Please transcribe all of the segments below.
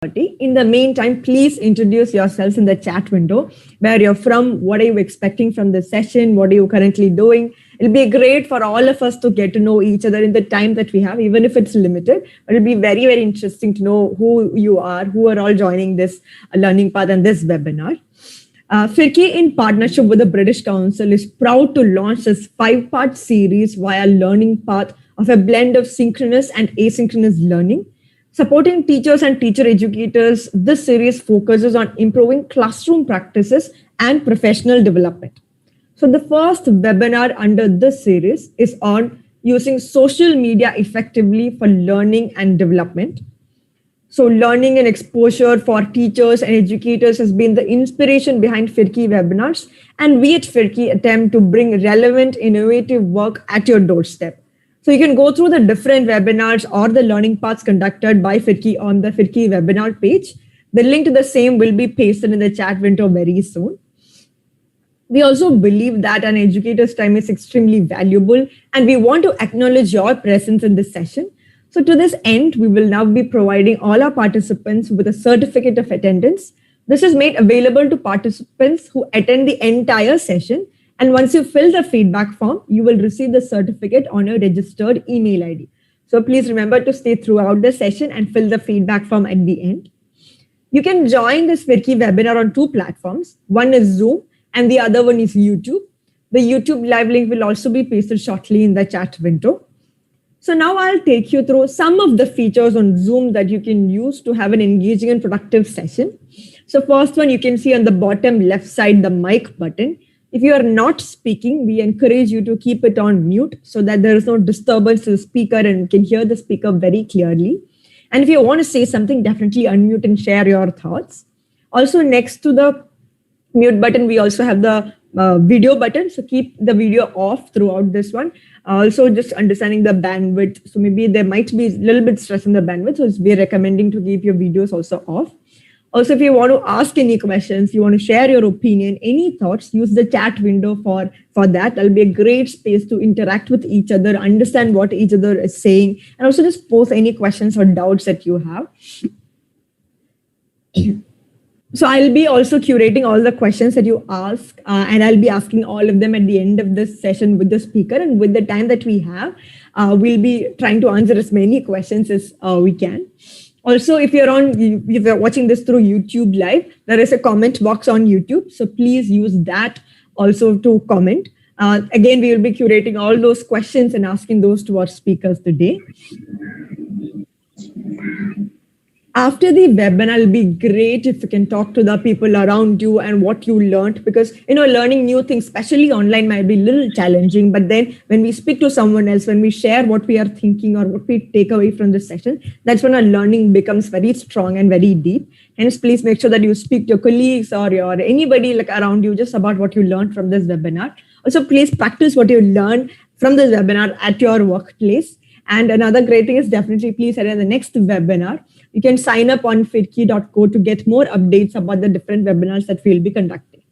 In the meantime, please introduce yourselves in the chat window, where you're from, what are you expecting from the session, what are you currently doing. It'll be great for all of us to get to know each other in the time that we have, even if it's limited. But it'll be very, very interesting to know who you are, who are all joining this learning path and this webinar. Firki, in partnership with the British Council, is proud to launch this 5-part series via learning path of a blend of synchronous and asynchronous learning. Supporting teachers and teacher educators, this series focuses on improving classroom practices and professional development. So the first webinar under this series is on using social media effectively for learning and development. So learning and exposure for teachers and educators has been the inspiration behind Firki webinars, and we at Firki attempt to bring relevant, innovative work at your doorstep. So you can go through the different webinars or the learning paths conducted by Firki on the Firki webinar page. The link to the same will be pasted in the chat window very soon. We also believe that an educator's time is extremely valuable, and we want to acknowledge your presence in this session. So to this end, we will now be providing all our participants with a certificate of attendance. This is made available to participants who attend the entire session. And once you fill the feedback form, you will receive the certificate on your registered email ID. So please remember to stay throughout the session and fill the feedback form at the end. You can join this Firki webinar on 2 platforms. One is Zoom and the other one is YouTube. The YouTube live link will also be pasted shortly in the chat window. So now I'll take you through some of the features on Zoom that you can use to have an engaging and productive session. So first one, you can see on the bottom left side, the mic button. If you are not speaking, we encourage you to keep it on mute so that there is no disturbance to the speaker and you can hear the speaker very clearly. And if you want to say something, definitely unmute and share your thoughts. Also, next to the mute button, we also have the video button. So keep the video off throughout this one. Also, just understanding the bandwidth. So maybe there might be a little bit stress in the bandwidth. So we're recommending to keep your videos also off. Also, if you want to ask any questions, you want to share your opinion, any thoughts, use the chat window for that. That'll be a great space to interact with each other, understand what each other is saying, and also just post any questions or doubts that you have. So I'll be also curating all the questions that you ask, and I'll be asking all of them at the end of this session with the speaker. And with the time that we have, we'll be trying to answer as many questions as we can. Also, if you're watching this through YouTube Live, there is a comment box on YouTube. So please use that also to comment. Again, we will be curating all those questions and asking those to our speakers today. After the webinar, it'll be great if you can talk to the people around you and what you learned, because learning new things, especially online, might be a little challenging. But then when we speak to someone else, when we share what we are thinking or what we take away from the session, that's when our learning becomes very strong and very deep. Hence, please make sure that you speak to your colleagues or anybody around you just about what you learned from this webinar. Also, please practice what you learned from this webinar at your workplace. And another great thing is definitely please attend the next webinar. You can sign up on firki.co to get more updates about the different webinars that we'll be conducting.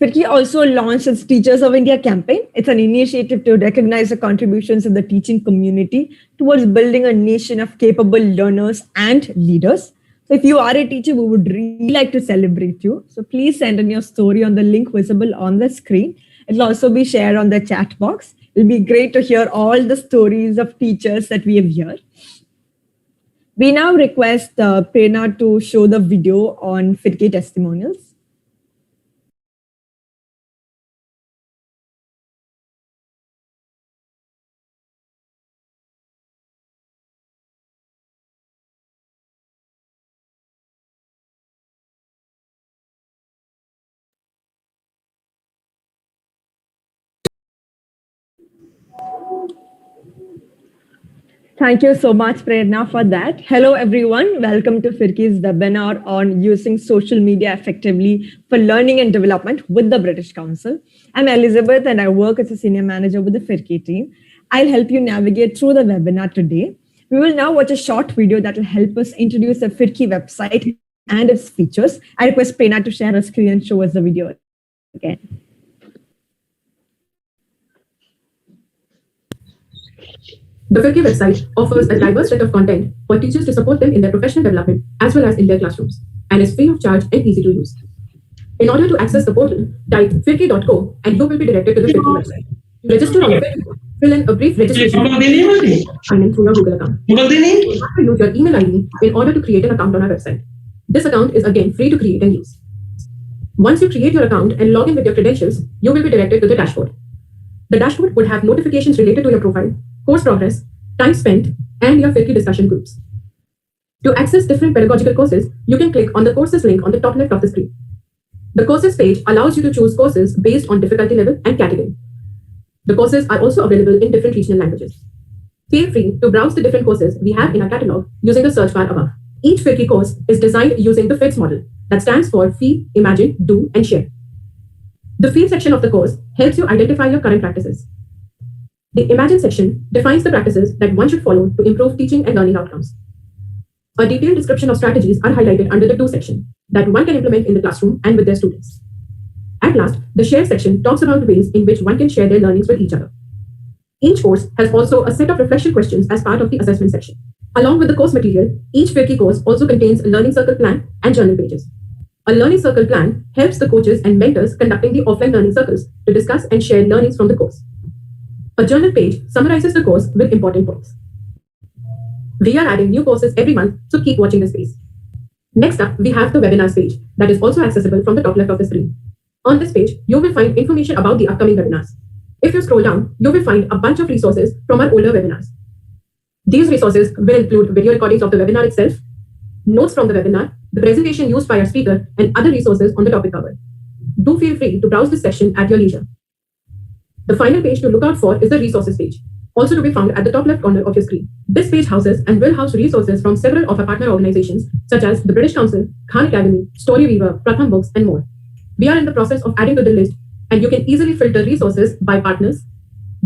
Firki also launched its Teachers of India campaign. It's an initiative to recognize the contributions of the teaching community towards building a nation of capable learners and leaders. So if you are a teacher, we would really like to celebrate you. So please send in your story on the link visible on the screen. It'll also be shared on the chat box. It'll be great to hear all the stories of teachers that we have here. We now request Prerna to show the video on Firki testimonials. Thank you so much, Prerna, for that. Hello, everyone. Welcome to Firki's webinar on using social media effectively for learning and development with the British Council. I'm Elizabeth, and I work as a senior manager with the Firki team. I'll help you navigate through the webinar today. We will now watch a short video that will help us introduce the Firki website and its features. I request Prerna to share her screen and show us the video again. The Firki website offers a diverse set of content for teachers to support them in their professional development as well as in their classrooms, and is free of charge and easy to use. In order to access the portal, type firki.co and you will be directed to the Firki website. To register on the Firki, fill in a brief registration and sign in through your Google account. You have to use your email ID in order to create an account on our website. This account is again free to create and use. Once you create your account and log in with your credentials, you will be directed to the dashboard. The dashboard would have notifications related to your profile, course progress, time spent, and your Firki discussion groups. To access different pedagogical courses, you can click on the courses link on the top left of the screen. The courses page allows you to choose courses based on difficulty level and category. The courses are also available in different regional languages. Feel free to browse the different courses we have in our catalog using the search bar above. Each Firki course is designed using the FITS model that stands for Feel, Imagine, Do, and Share. The Feel section of the course helps you identify your current practices. The Imagine section defines the practices that one should follow to improve teaching and learning outcomes. A detailed description of strategies are highlighted under the Do section that one can implement in the classroom and with their students. At last, the Share section talks about ways in which one can share their learnings with each other. Each course has also a set of reflection questions as part of the assessment section. Along with the course material, each Firki course also contains a learning circle plan and journal pages. A learning circle plan helps the coaches and mentors conducting the offline learning circles to discuss and share learnings from the course. A journal page summarizes the course with important points. We are adding new courses every month, so keep watching this space. Next up, we have the webinars page that is also accessible from the top left of the screen. On this page, you will find information about the upcoming webinars. If you scroll down, you will find a bunch of resources from our older webinars. These resources will include video recordings of the webinar itself, notes from the webinar, the presentation used by our speaker, and other resources on the topic covered. Do feel free to browse this section at your leisure. The final page to look out for is the resources page, also to be found at the top left corner of your screen. This page houses and will house resources from several of our partner organizations, such as the British Council, Khan Academy, Storyweaver, Pratham Books, and more. We are in the process of adding to the list, and you can easily filter resources by partners,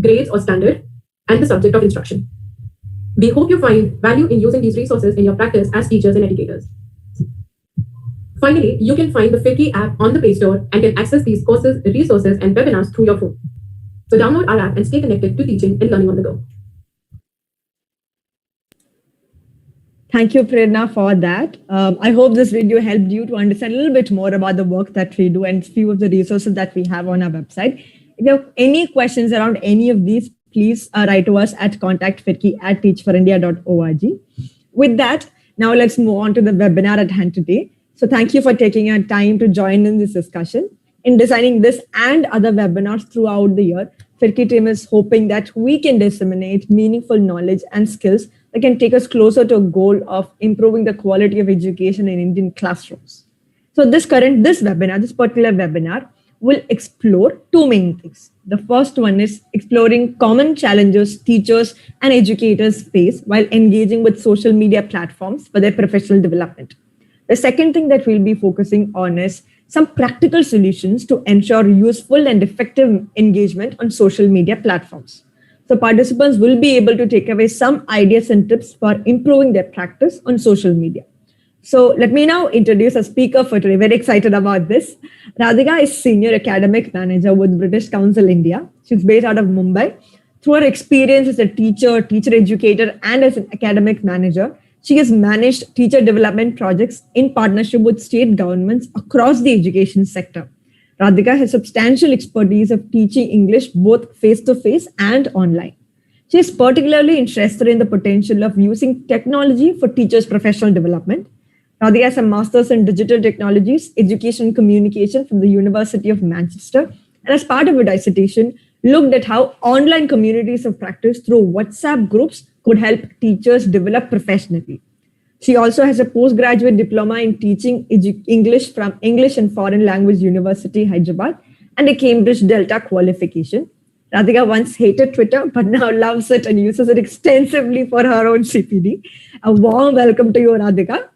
grades or standard, and the subject of instruction. We hope you find value in using these resources in your practice as teachers and educators. Finally, you can find the Firki app on the Play Store and can access these courses, resources, and webinars through your phone. So download our app and stay connected to teaching and learning on the go. Thank you, Prerna, for that. I hope this video helped you to understand a little bit more about the work that we do and few of the resources that we have on our website. If you have any questions around any of these, please write to us at contactfirki@teachforindia.org. With that, now let's move on to the webinar at hand today. So thank you for taking your time to join in this discussion. In designing this and other webinars throughout the year, Firki team is hoping that we can disseminate meaningful knowledge and skills that can take us closer to a goal of improving the quality of education in Indian classrooms. So this particular webinar will explore two main things. The first one is exploring common challenges teachers and educators face while engaging with social media platforms for their professional development. The second thing that we'll be focusing on is some practical solutions to ensure useful and effective engagement on social media platforms. So participants will be able to take away some ideas and tips for improving their practice on social media. So let me now introduce a speaker for today. Very excited about this. Radhika is Senior Academic Manager with British Council India. She's based out of Mumbai. Through her experience as a teacher educator, and as an academic manager, she has managed teacher development projects in partnership with state governments across the education sector. Radhika has substantial expertise of teaching English both face-to-face and online. She is particularly interested in the potential of using technology for teachers' professional development. Radhika has a master's in digital technologies, education and communication from the University of Manchester, and as part of her dissertation, looked at how online communities of practice through WhatsApp groups could help teachers develop professionally. She also has a postgraduate diploma in teaching English from English and Foreign Language University, Hyderabad, and a Cambridge Delta qualification. Radhika once hated Twitter, but now loves it and uses it extensively for her own CPD. A warm welcome to you, Radhika.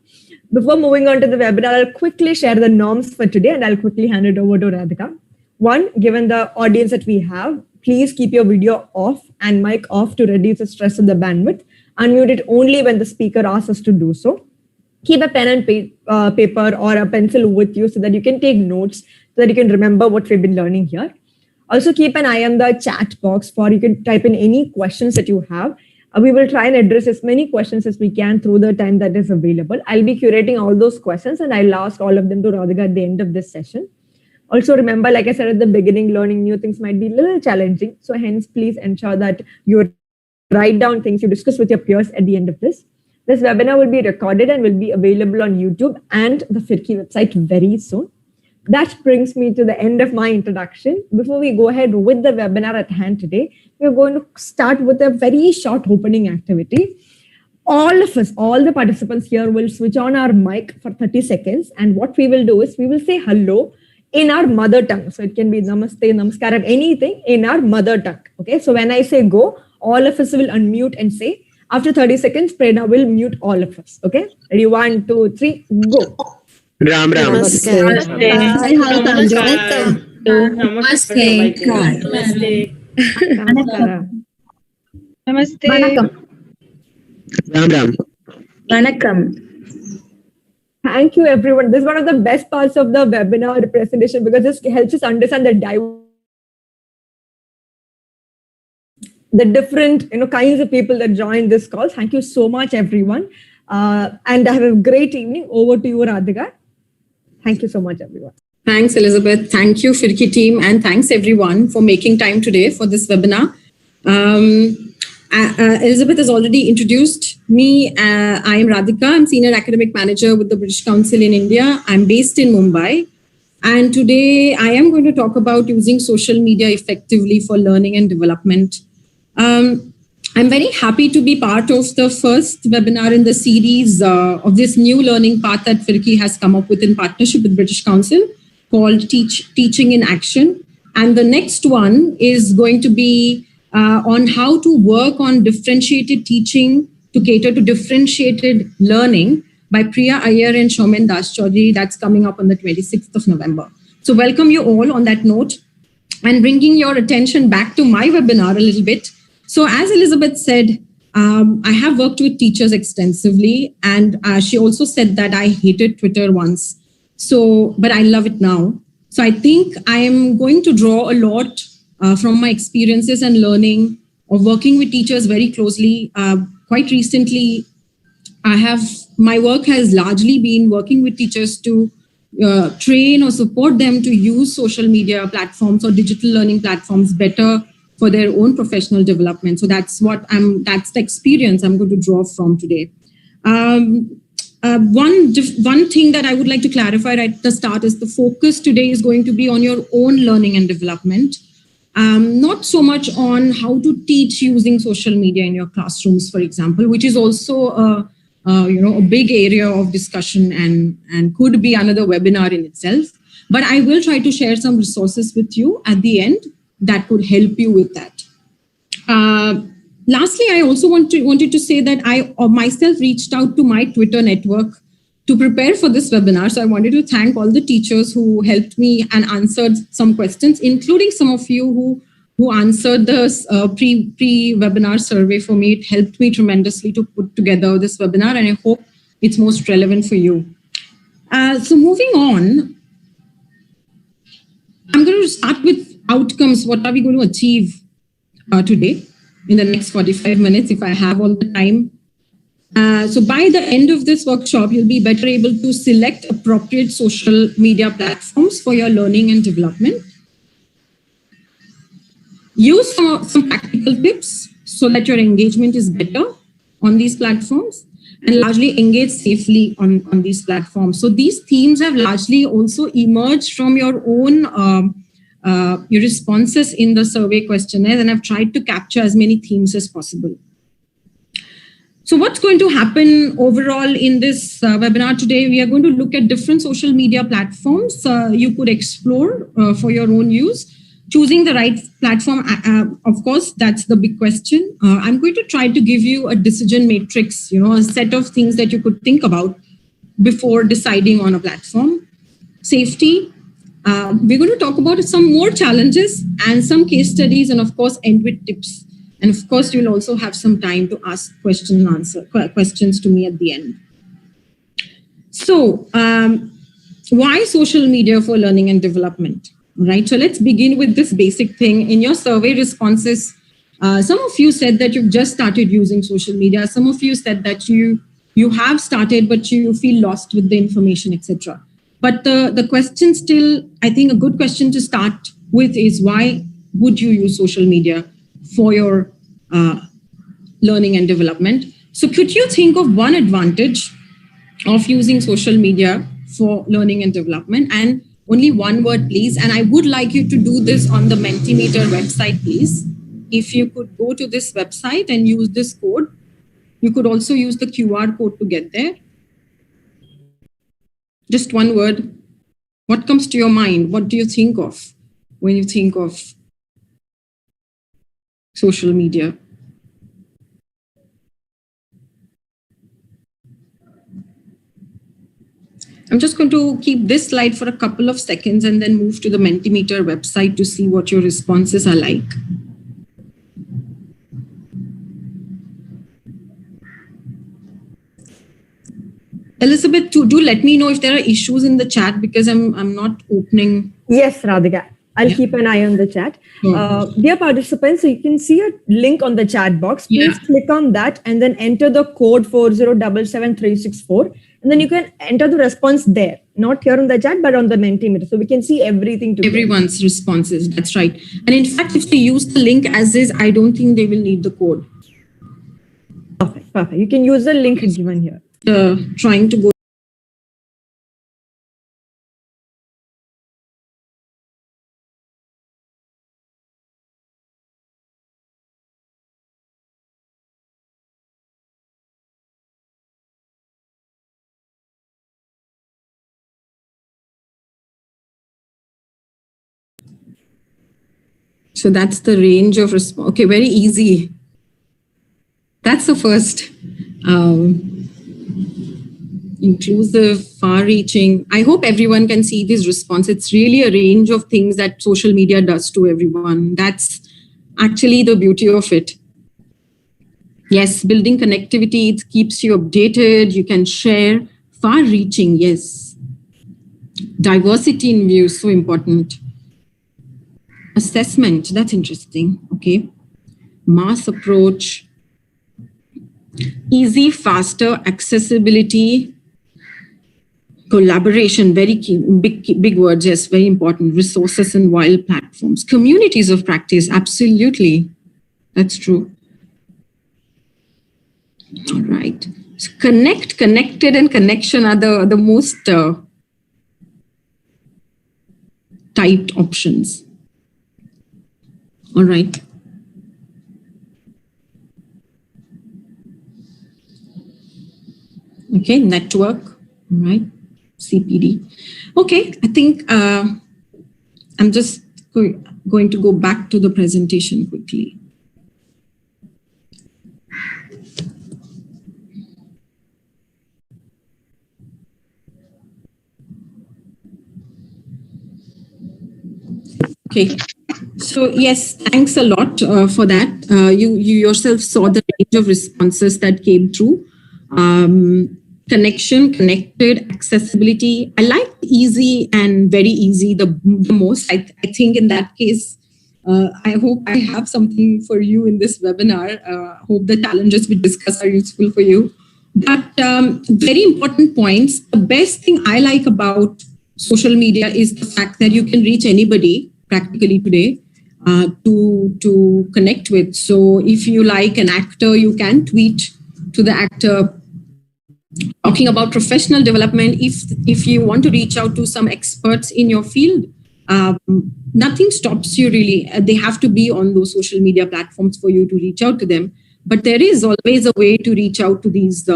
Before moving on to the webinar, I'll quickly share the norms for today and I'll quickly hand it over to Radhika. One, given the audience that we have, please keep your video off and mic off to reduce the stress of the bandwidth. Unmute it only when the speaker asks us to do so. Keep a pen and paper or a pencil with you so that you can take notes, so that you can remember what we've been learning here. Also keep an eye on the chat box for you can type in any questions that you have. We will try and address as many questions as we can through the time that is available. I'll be curating all those questions and I'll ask all of them to Radhika at the end of this session. Also remember, like I said at the beginning, learning new things might be a little challenging. So hence, please ensure that you write down things you discuss with your peers at the end of this. This webinar will be recorded and will be available on YouTube and the Firki website very soon. That brings me to the end of my introduction. Before we go ahead with the webinar at hand today, we're going to start with a very short opening activity. All of us, all the participants here will switch on our mic for 30 seconds. And what we will do is we will say hello in our mother tongue. So it can be namaste, namaskaram, anything in our mother tongue. Okay. So when I say go, all of us will unmute and say. After 30 seconds, Prerna will mute all of us. Okay. Ready? 1, 2, 3, go. Ram Ram. Namaste. Namaste. Ram Ram. Vanakkam. Thank you, everyone. This is one of the best parts of the webinar presentation because this helps us understand the different kinds of people that join this call. Thank you so much, everyone. And have a great evening. Over to you, Radhika. Thank you so much, everyone. Thanks, Elizabeth. Thank you, Firki team. And thanks, everyone, for making time today for this webinar. Elizabeth has already introduced me. I am Radhika. I'm Senior Academic Manager with the British Council in India. I'm based in Mumbai. And today I am going to talk about using social media effectively for learning and development. I'm very happy to be part of the first webinar in the series of this new learning path that Firki has come up with in partnership with British Council called Teaching in Action. And the next one is going to be on how to work on differentiated teaching to cater to differentiated learning by Priya Iyer and Shomen Das Chaudhary. That's coming up on the 26th of November. So welcome you all on that note and bringing your attention back to my webinar a little bit. So as Elizabeth said, I have worked with teachers extensively, and she also said that I hated Twitter once. But I love it now. So I think I am going to draw a lot from my experiences and learning of working with teachers very closely. Quite recently, my work has largely been working with teachers to train or support them to use social media platforms or digital learning platforms better for their own professional development. So that's the experience I'm going to draw from today. One thing that I would like to clarify right at the start is the focus today is going to be on your own learning and development, not so much on how to teach using social media in your classrooms, for example, which is also a big area of discussion and could be another webinar in itself. But I will try to share some resources with you at the end that could help you with that. Lastly, I also wanted to say that I myself reached out to my Twitter network to prepare for this webinar. So I wanted to thank all the teachers who helped me and answered some questions, including some of you who answered the pre-webinar survey for me. It helped me tremendously to put together this webinar, and I hope it's most relevant for you. So moving on, I'm going to start with outcomes. What are we going to achieve today in the next 45 minutes if I have all the time? So by the end of this workshop, you'll be better able to select appropriate social media platforms for your learning and development. Use some practical tips so that your engagement is better on these platforms, and largely engage safely on these platforms. So these themes have largely also emerged from your own your responses in the survey questionnaire, and I've tried to capture as many themes as possible. So what's going to happen overall in this webinar today? We are going to look at different social media platforms you could explore for your own use. Choosing the right platform, of course, that's the big question. I'm going to try to give you a decision matrix, a set of things that you could think about before deciding on a platform. Safety. We're going to talk about some more challenges and some case studies, and of course, end with tips. And of course, you'll also have some time to ask questions to me at the end. So, why social media for learning and development? Right. So let's begin with this basic thing. In your survey responses, Some of you said that you've just started using social media. Some of you said that you have started, but you feel lost with the information, etc. But the question still, I think a good question to start with is, why would you use social media for your learning and development? So could you think of one advantage of using social media for learning and development? And only one word, please. And I would like you to do this on the Mentimeter website, please. If you could go to this website and use this code, you could also use the QR code to get there. Just one word. What comes to your mind? What do you think of when you think of social media? I'm just going to keep this slide for a couple of seconds and then move to the Mentimeter website to see what your responses are like. Elizabeth, do let me know if there are issues in the chat, because I'm not opening. Yes, Radhika. I'll keep an eye on the chat. Dear participants, so you can see a link on the chat box. Please click on that and then enter the code 4077364. And then you can enter the response there, not here on the chat, but on the Mentimeter. So we can see everything together. Everyone's responses, that's right. And in fact, if they use the link as is, I don't think they will need the code. Perfect, perfect. You can use the link given here. Trying to go. So that's the range of response. Okay, very easy. That's the first. Inclusive, far-reaching. I hope everyone can see this response. It's really a range of things that social media does to everyone. That's actually the beauty of it. Yes, building connectivity, it keeps you updated. You can share. Far-reaching, yes. Diversity in views, so important. Assessment, that's interesting. Okay. Mass approach. Easy, faster, accessibility. Collaboration, very key, big words, yes, very important. Resources and wild platforms. Communities of practice, absolutely. That's true. All right. So connected, and connection are the most typed options. All right. Okay, network, all right. CPD. Okay, I think I'm just going to go back to the presentation quickly. Okay, so yes, thanks a lot for that. You yourself saw the range of responses that came through. Connection, connected, accessibility. I like easy and very easy the most. I think in that case, I hope I have something for you in this webinar. Hope the challenges we discuss are useful for you. But very important points. The best thing I like about social media is the fact that you can reach anybody practically today to connect with. So if you like an actor, you can tweet to the actor. Talking about professional development, if you want to reach out to some experts in your field, nothing stops you really. They have to be on those social media platforms for you to reach out to them. But there is always a way to reach out to these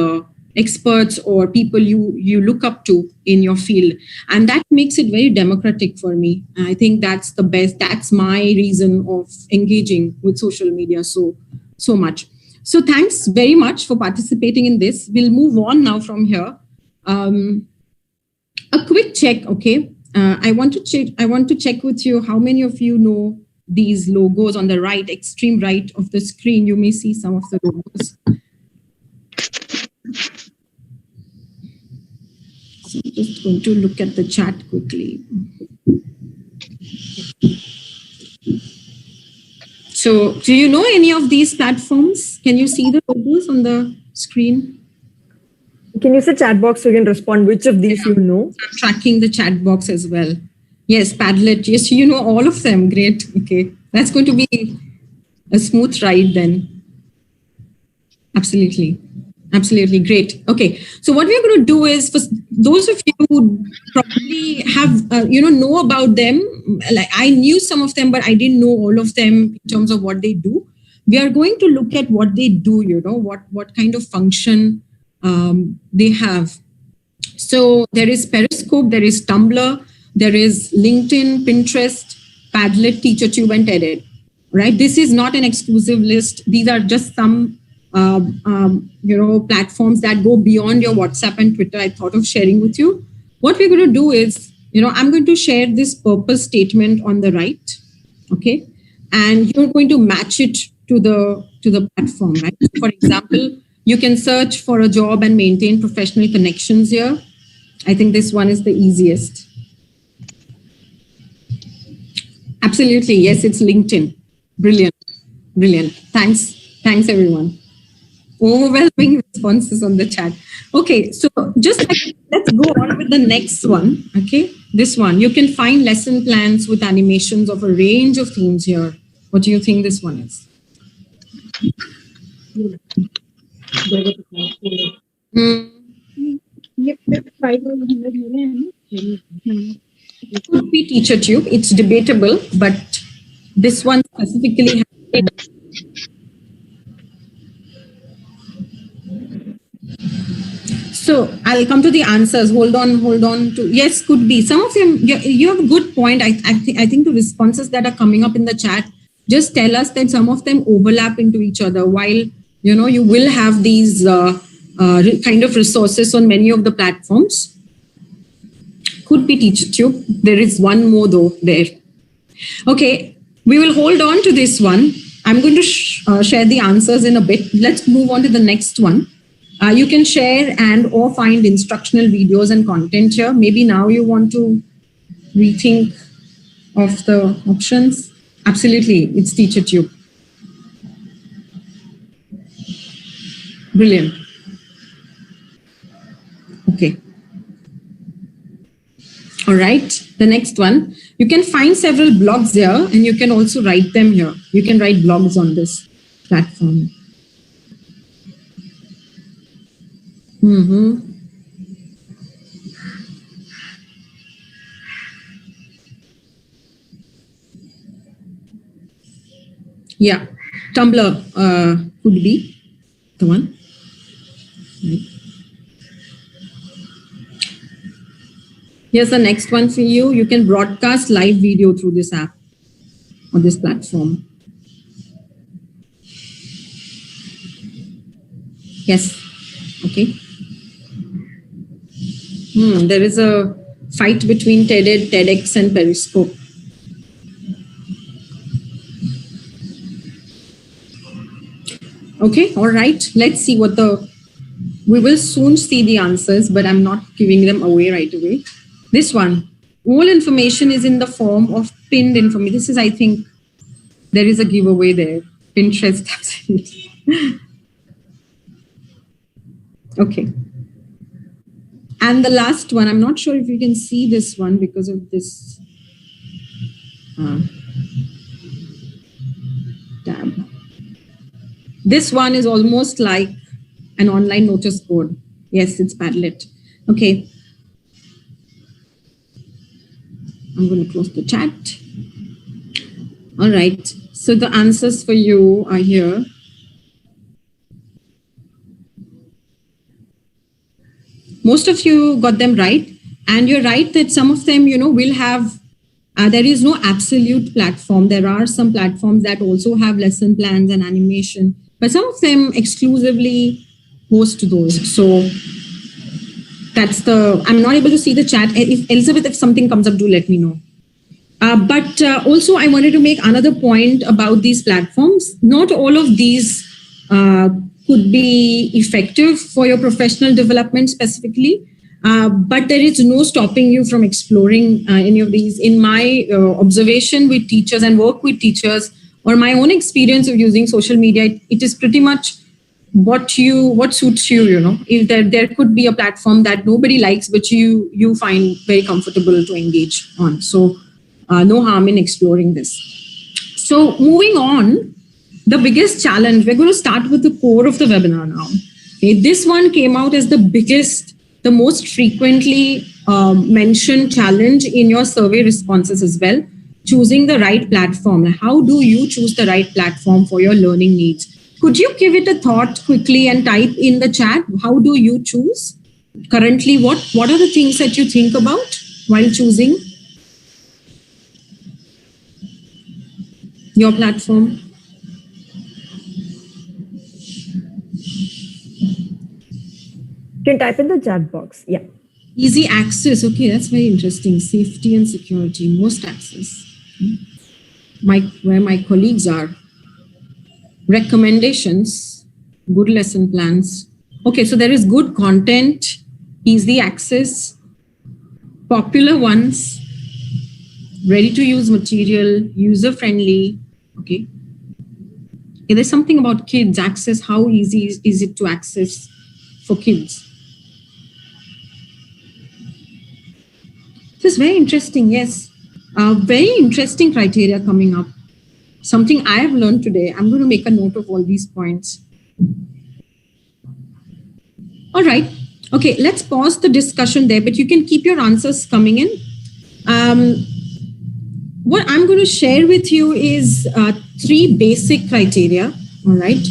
experts or people you look up to in your field. And that makes it very democratic for me. I think that's the best. That's my reason of engaging with social media so much. So thanks very much for participating in this. We'll move on now from here. A quick check, okay? I want to check with you how many of you know these logos on the right, extreme right of the screen. You may see some of the logos. So I'm just going to look at the chat quickly. So do you know any of these platforms? Can you see the logos on the screen? Can use the chat box so you can respond which of these you know. I'm tracking the chat box as well. Yes, Padlet. Yes, you know all of them. Great. Okay. That's going to be a smooth ride then. Absolutely. Absolutely. Great. Okay. So what we're going to do is, for those of you who probably have, know about them, like I knew some of them, but I didn't know all of them in terms of what they do. We are going to look at what they do, what kind of function they have. So there is Periscope, there is Tumblr, there is LinkedIn, Pinterest, Padlet, TeacherTube, and TEDx. Right? This is not an exclusive list. These are just some platforms that go beyond your WhatsApp and Twitter. I thought of sharing with you. What we're going to do is, I'm going to share this purpose statement on the right, okay, and you're going to match it to the platform, right? For example, you can search for a job and maintain professional connections here. I think this one is the easiest. Absolutely, yes, it's LinkedIn. Brilliant, brilliant. Thanks, everyone. Overwhelming responses on the chat. Okay, so let's go on with the next one. Okay, this one. You can find lesson plans with animations of a range of themes here. What do you think this one is? It could be TeacherTube. It's debatable, but this one specifically has. So I'll come to the answers. Hold on. Yes, could be. Some of them, you have a good point. I think the responses that are coming up in the chat just tell us that some of them overlap into each other, while, you will have these kind of resources on many of the platforms. Could be TeacherTube. There is one more though there. Okay, we will hold on to this one. I'm going to share the answers in a bit. Let's move on to the next one. You can share and or find instructional videos and content here. Maybe now you want to rethink of the options. Absolutely, it's TeacherTube. Brilliant. Okay. All right, the next one. You can find several blogs here and you can also write them here. You can write blogs on this platform. Yeah, Tumblr could be the one. Right. Here's the next one for you. You can broadcast live video through this app or this platform. Yes. Okay. There is a fight between TEDx and Periscope. Okay, all right. Let's see we will soon see the answers, but I'm not giving them away right away. This one, all information is in the form of pinned information. This is, I think, there is a giveaway there. Pinterest, absolutely. Okay. And the last one, I'm not sure if you can see this one because of this tab. This one is almost like an online notice board. Yes, it's Padlet. Okay. I'm going to close the chat. All right. So the answers for you are here. Most of you got them right. And you're right that some of them, will have, there is no absolute platform. There are some platforms that also have lesson plans and animation, but some of them exclusively host those. So that's I'm not able to see the chat. If Elizabeth, if something comes up, do let me know. But also I wanted to make another point about these platforms. Not all of these could be effective for your professional development specifically, but there is no stopping you from exploring any of these. In my observation with teachers and work with teachers, or my own experience of using social media, it is pretty much what suits you. If there could be a platform that nobody likes, but you find very comfortable to engage on. So no harm in exploring this. So moving on, the biggest challenge, we're going to start with the core of the webinar now. Okay, this one came out as the most frequently mentioned challenge in your survey responses as well. Choosing the right platform. How do you choose the right platform for your learning needs? Could you give it a thought quickly and type in the chat? How do you choose? Currently, what are the things that you think about while choosing your platform? You can type in the chat box. Yeah. Easy access. Okay, that's very interesting. Safety and security, most access. Where my colleagues are. Recommendations, good lesson plans. Okay, so there is good content, easy access, popular ones, ready to use material, user friendly. Okay. There's something about kids access. How easy is it to access for kids? This is very interesting. Yes. Very interesting criteria coming up. Something I have learned today. I'm going to make a note of all these points. All right. Okay, let's pause the discussion there, but you can keep your answers coming in. What I'm going to share with you is 3 basic criteria. All right.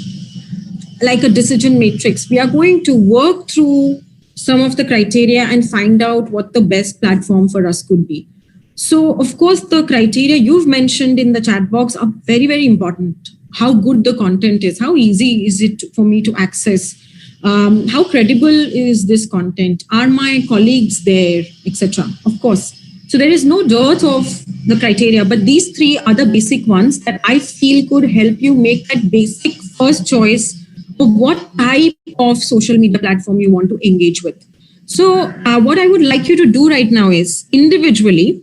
Like a decision matrix. We are going to work through some of the criteria and find out what the best platform for us could be. So, of course, the criteria you've mentioned in the chat box are very, very important. How good the content is, how easy is it for me to access, how credible is this content, are my colleagues there, etc. Of course. So there is no dearth of the criteria, but these 3 are the basic ones that I feel could help you make that basic first choice of what type of social media platform you want to engage with. So what I would like you to do right now is individually,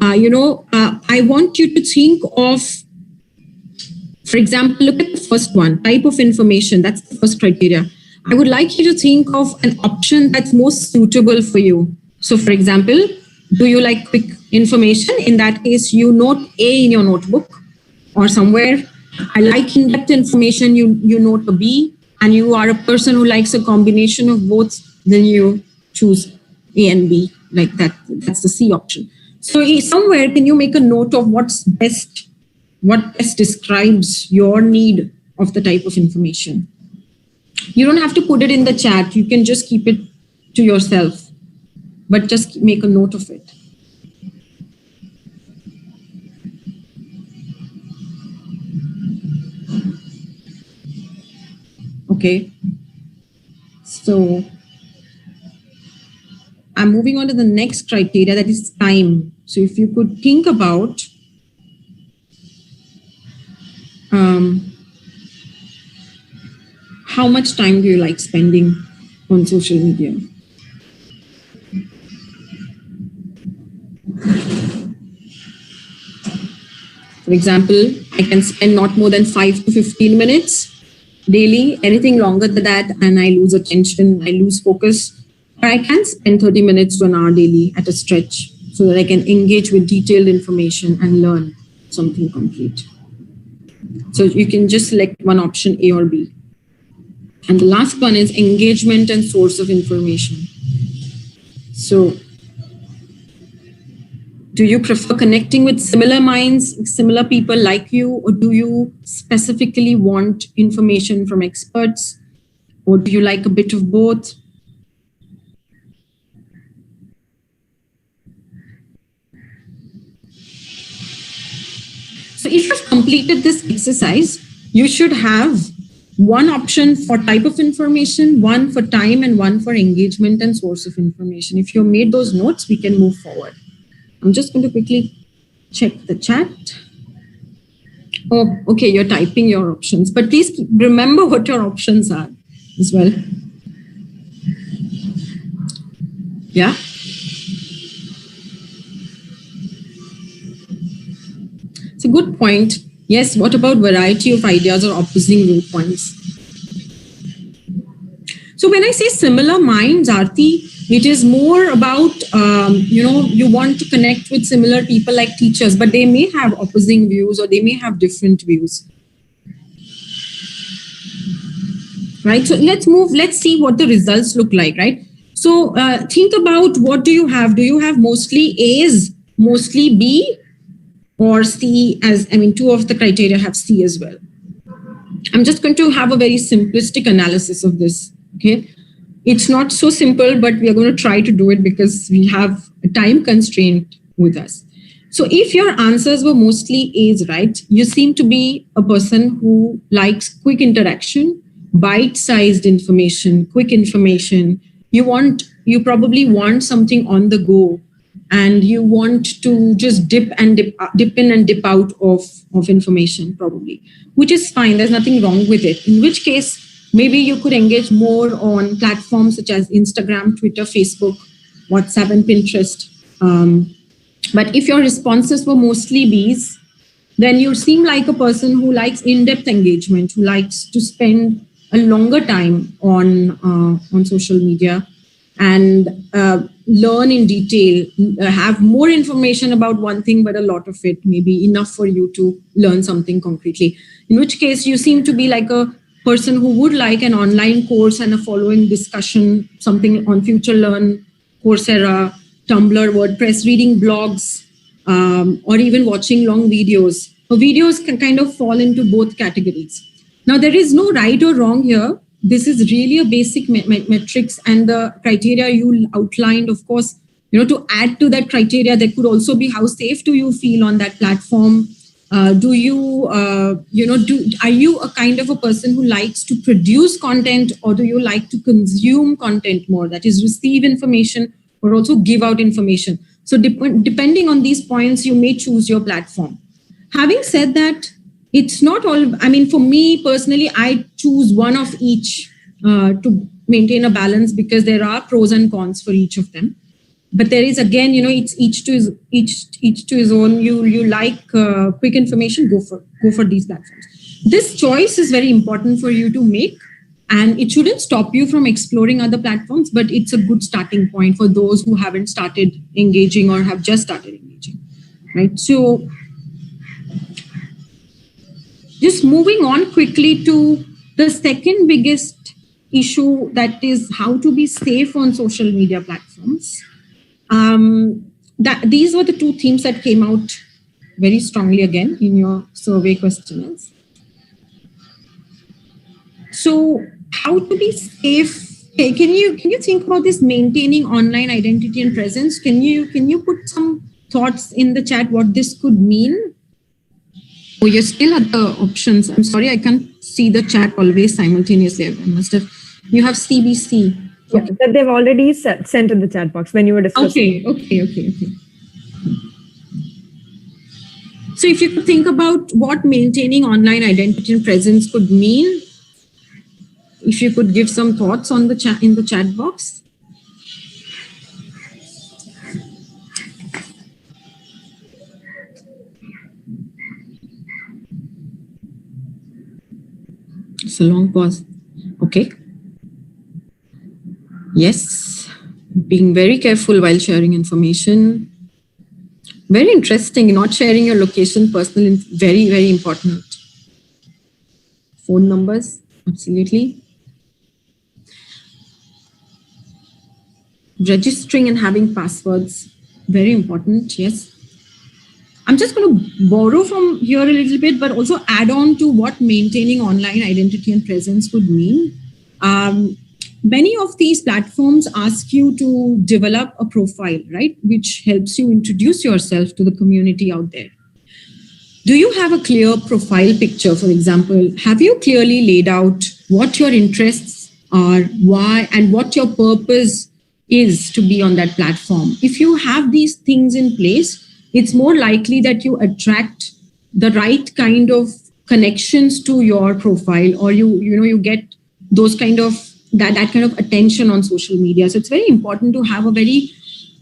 I want you to think of, for example, look at the first one, type of information. That's the first criteria. I would like you to think of an option that's most suitable for you. So, for example, do you like quick information? In that case, you note A in your notebook or somewhere. I like in-depth information, you note a B, and you are a person who likes a combination of both, then you choose A and B, like that. That's the C option. So somewhere, can you make a note of what best describes your need of the type of information? You don't have to put it in the chat. You can just keep it to yourself, but just make a note of it. Okay. So I'm moving on to the next criteria, that is time. So if you could think about how much time do you like spending on social media? For example, I can spend not more than 5 to 15 minutes daily. Anything longer than that, and I lose attention, I lose focus. Or I can spend 30 minutes to an hour daily at a stretch so that I can engage with detailed information and learn something complete. So you can just select one option, A or B. And the last one is engagement and source of information. So do you prefer connecting with similar minds, similar people like you, or do you specifically want information from experts, or do you like a bit of both? So if you've completed this exercise, you should have one option for type of information, one for time, and one for engagement and source of information. If you've made those notes, we can move forward. I'm just going to quickly check the chat. Oh, okay, you're typing your options, but please remember what your options are as well. Yeah. It's a good point. Yes, what about variety of ideas or opposing viewpoints? So when I say similar minds, Aarti, it is more about, you want to connect with similar people like teachers, but they may have opposing views or they may have different views. Right? So let's see what the results look like, right? So think about, what do you have? Do you have mostly A's, mostly B, or C? Two of the criteria have C as well. I'm just going to have a very simplistic analysis of this. Okay. It's not so simple, but we are going to try to do it because we have a time constraint with us. So if your answers were mostly A's, right, you seem to be a person who likes quick interaction, bite-sized information, quick information. You probably want something on the go, and you want to just dip in and dip out of information, probably, which is fine. There's nothing wrong with it. In which case, maybe you could engage more on platforms such as Instagram, Twitter, Facebook, WhatsApp, and Pinterest. But if your responses were mostly B's, then you seem like a person who likes in-depth engagement, who likes to spend a longer time on social media and learn in detail, have more information about one thing, but a lot of it may be enough for you to learn something concretely. In which case, you seem to be like a person who would like an online course and a following discussion, something on Future Learn, Coursera, Tumblr, WordPress, reading blogs, or even watching long videos. So videos can kind of fall into both categories. Now, there is no right or wrong here. This is really a basic metrics, and the criteria you outlined, of course, to add to that criteria, there could also be how safe do you feel on that platform? Are you a kind of a person who likes to produce content, or do you like to consume content more? That is, receive information or also give out information. So depending on these points, you may choose your platform. Having said that, it's not all, for me personally, I choose one of each to maintain a balance, because there are pros and cons for each of them. But there is, again, it's each to his own. You like quick information, go for these platforms. This choice is very important for you to make, and it shouldn't stop you from exploring other platforms, but it's a good starting point for those who haven't started engaging or have just started engaging, right? So just moving on quickly to the second biggest issue, that is how to be safe on social media platforms. These were the two themes that came out very strongly again in your survey questionnaires. So how to be safe? Okay, can you think about this maintaining online identity and presence? Can you put some thoughts in the chat what this could mean? Oh, you're still at the options. I'm sorry, I can't see the chat always simultaneously. You have CBC. Yeah, that they've already sent in the chat box when you were discussing. Okay. So if you could think about what maintaining online identity and presence could mean, if you could give some thoughts on the chat in the chat box. It's a long pause. Okay. Yes, being very careful while sharing information. Very interesting, not sharing your location, personal, very, very important. Phone numbers, absolutely. Registering and having passwords, very important, yes. I'm just going to borrow from here a little bit, but also add on to what maintaining online identity and presence would mean. Many of these platforms ask you to develop a profile, right? Which helps you introduce yourself to the community out there. Do you have a clear profile picture, for example? Have you clearly laid out what your interests are, why, and what your purpose is to be on that platform? If you have these things in place, it's more likely that you attract the right kind of connections to your profile, or you get those kind of that kind of attention on social media. So it's very important to have a very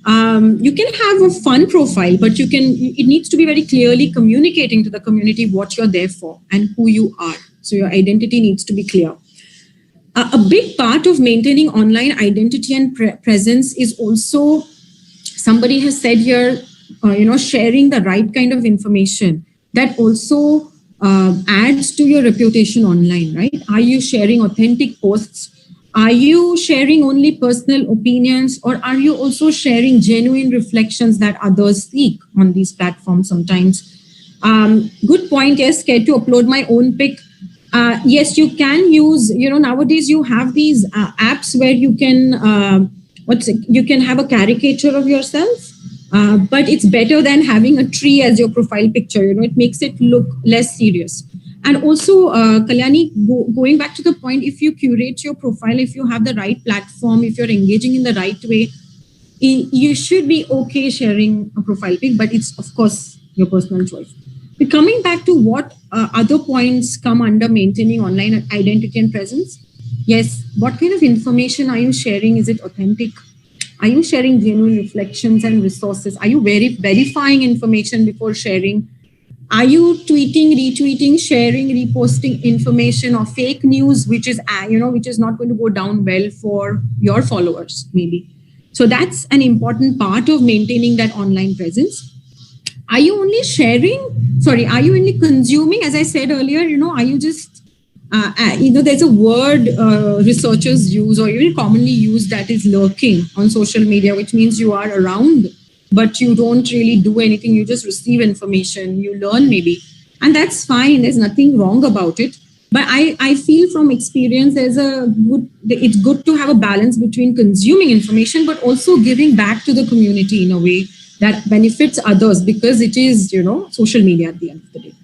You can have a fun profile, but it needs to be very clearly communicating to the community what you're there for and who you are. So your identity needs to be clear. A big part of maintaining online identity and presence is also, somebody has said here, sharing the right kind of information that also adds to your reputation online, right? Are you sharing authentic posts? Are you sharing only personal opinions, or are you also sharing genuine reflections that others seek on these platforms sometimes? Good point. Yes, scared to upload my own pic. Yes, you can use, nowadays you have these apps where you can, you can have a caricature of yourself. But it's better than having a tree as your profile picture. It makes it look less serious. And also, Kalyani, going back to the point, if you curate your profile, if you have the right platform, if you're engaging in the right way, you should be okay sharing a profile pic, but it's, of course, your personal choice. But coming back to what other points come under maintaining online identity and presence, yes, what kind of information are you sharing? Is it authentic? Are you sharing genuine reflections and resources? Are you verifying information before sharing? Are you tweeting, retweeting, sharing, reposting information or fake news, which is not going to go down well for your followers, maybe? So that's an important part of maintaining that online presence. Are you only are you only consuming, as I said earlier, are you just, there's a word researchers use or even commonly used, that is lurking on social media, which means you are around, but you don't really do anything. You just receive information, you learn maybe. And that's fine. There's nothing wrong about it. But I feel from experience, it's good to have a balance between consuming information, but also giving back to the community in a way that benefits others, because it is, social media at the end of the day.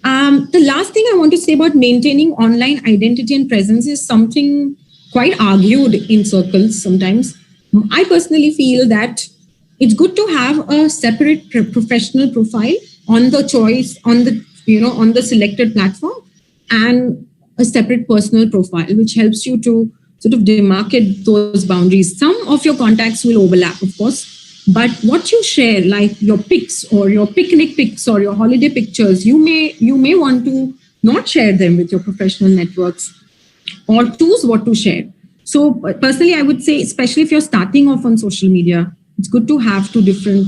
The last thing I want to say about maintaining online identity and presence is something quite argued in circles sometimes. I personally feel that it's good to have a separate professional profile on the selected platform, and a separate personal profile, which helps you to sort of demarcate those boundaries. Some of your contacts will overlap, of course, but what you share, like your pics or your picnic pics or your holiday pictures, you may want to not share them with your professional networks, or choose what to share. So personally, I would say, especially if you're starting off on social media, it's good to have two different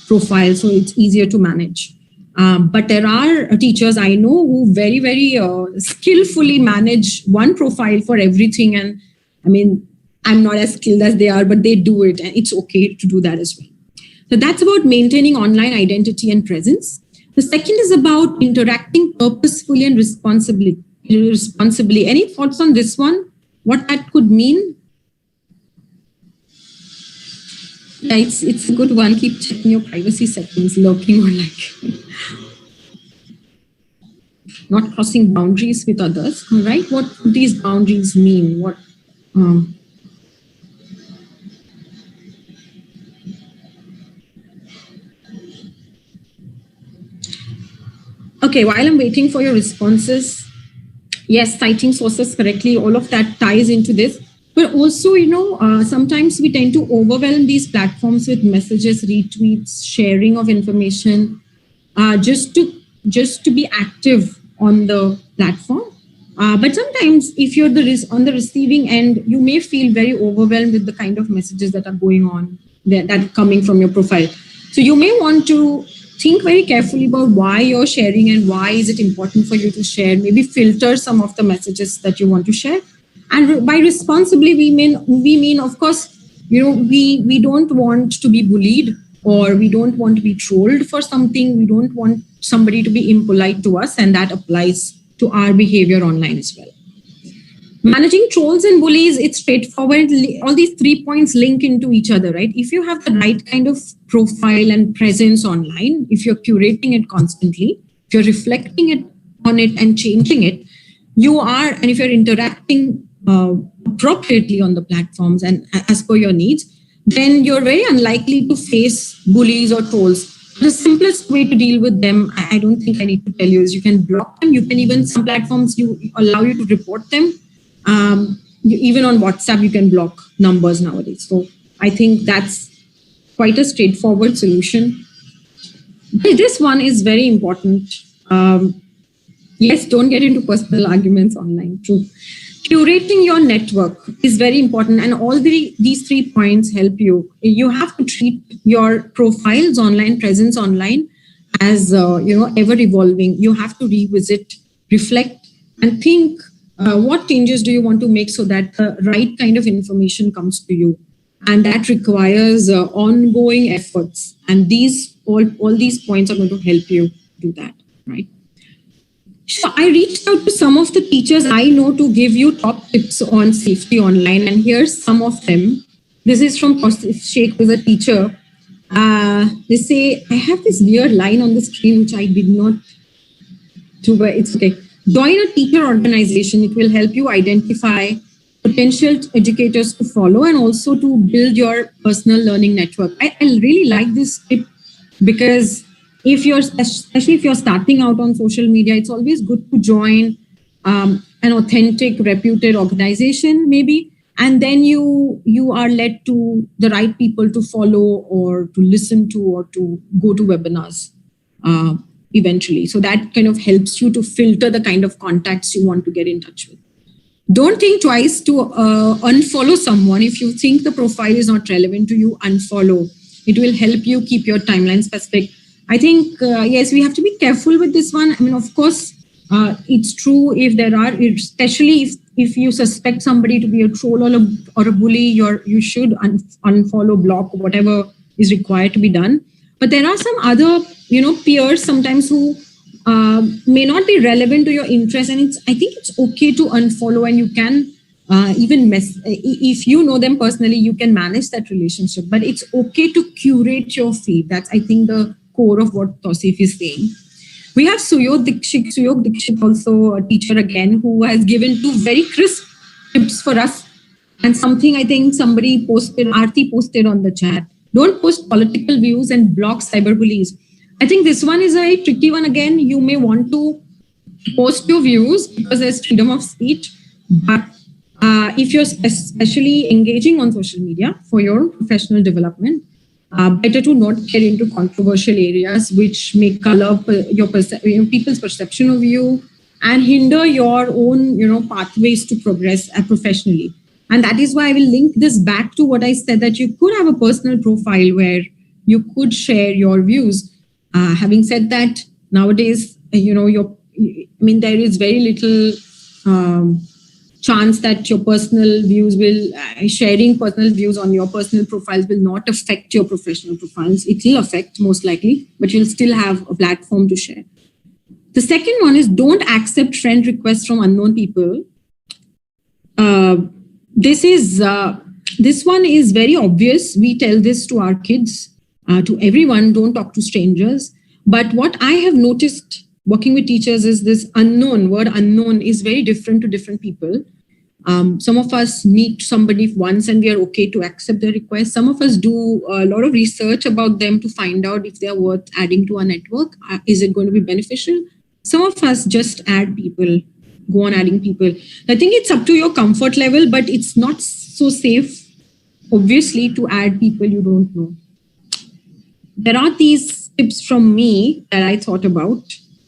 profiles so it's easier to manage. But there are teachers I know who very, very skillfully manage one profile for everything. And I mean, I'm not as skilled as they are, but they do it, and it's okay to do that as well. So that's about maintaining online identity and presence. The second is about interacting purposefully and responsibly. Any thoughts on this one? What that could mean? Yeah, it's a good one. Keep checking your privacy settings, lurking or like not crossing boundaries with others. All right, what do these boundaries mean? What? Okay, while I'm waiting for your responses, yes, citing sources correctly, all of that ties into this. But also, sometimes we tend to overwhelm these platforms with messages, retweets, sharing of information, just to be active on the platform. But sometimes if you're on the receiving end, you may feel very overwhelmed with the kind of messages that are going on, that are coming from your profile. So you may want to think very carefully about why you're sharing and why is it important for you to share. Maybe filter some of the messages that you want to share. And by responsibly, we mean, of course, we don't want to be bullied, or we don't want to be trolled for something. We don't want somebody to be impolite to us, and that applies to our behavior online as well. Managing trolls and bullies, it's straightforward. All these 3 points link into each other, right? If you have the right kind of profile and presence online, if you're curating it constantly, if you're reflecting on it and changing it, and if you're interacting appropriately on the platforms and as per your needs, then you're very unlikely to face bullies or trolls. The simplest way to deal with them, I don't think I need to tell you, is you can block them. You can even, some platforms allow you to report them. Even on WhatsApp, you can block numbers nowadays. So I think that's quite a straightforward solution. This one is very important. Yes, don't get into personal arguments online. True. Curating your network is very important, and all these 3 points help you. You have to treat your profiles online, presence online, as ever evolving. You have to revisit, reflect, and think what changes do you want to make so that the right kind of information comes to you, and that requires ongoing efforts. And all these points are going to help you do that, right? So I reached out to some of the teachers I know to give you top tips on safety online. And here's some of them. This is from Kaustubh Sheikh, who's a teacher. They say, I have this weird line on the screen, which I did not do, but it's okay. Join a teacher organization. It will help you identify potential educators to follow and also to build your personal learning network. I really like this tip because especially if you're starting out on social media, it's always good to join an authentic, reputed organization, maybe, and then you are led to the right people to follow or to listen to or to go to webinars eventually. So that kind of helps you to filter the kind of contacts you want to get in touch with. Don't think twice to unfollow someone. If you think the profile is not relevant to you, unfollow. It will help you keep your timeline specific. I think, yes, we have to be careful with this one. I mean, of course, it's true if there are, especially if you suspect somebody to be a troll or a bully, you should unfollow, block, whatever is required to be done. But there are some other, peers sometimes who may not be relevant to your interest. And I think it's okay to unfollow, and you can even if you know them personally, you can manage that relationship. But it's okay to curate your feed. That's, I think, the core of what Tausif is saying. We have Suyog Dikshit, also a teacher again, who has given 2 very crisp tips for us. And something I think somebody posted, Aarti posted on the chat. Don't post political views and block cyberbullies. I think this one is a tricky one. Again, you may want to post your views because there's freedom of speech. But if you're especially engaging on social media for your professional development, better to not get into controversial areas which may color people's perception of you and hinder your own pathways to progress professionally. And that is why I will link this back to what I said, that you could have a personal profile where you could share your views. Having said that, nowadays, there is very little chance that your personal views sharing personal views on your personal profiles will not affect your professional profiles. It will affect, most likely, but you'll still have a platform to share. The second one is don't accept friend requests from unknown people. This one is very obvious. We tell this to our kids, to everyone, don't talk to strangers. But what I have noticed working with teachers is this word unknown is very different to different people. Some of us meet somebody once and we are okay to accept their request. Some of us do a lot of research about them to find out if they are worth adding to our network. Is it going to be beneficial? Some of us just add people, go on adding people. I think it's up to your comfort level, but it's not so safe, obviously, to add people you don't know. There are these tips from me that I thought about.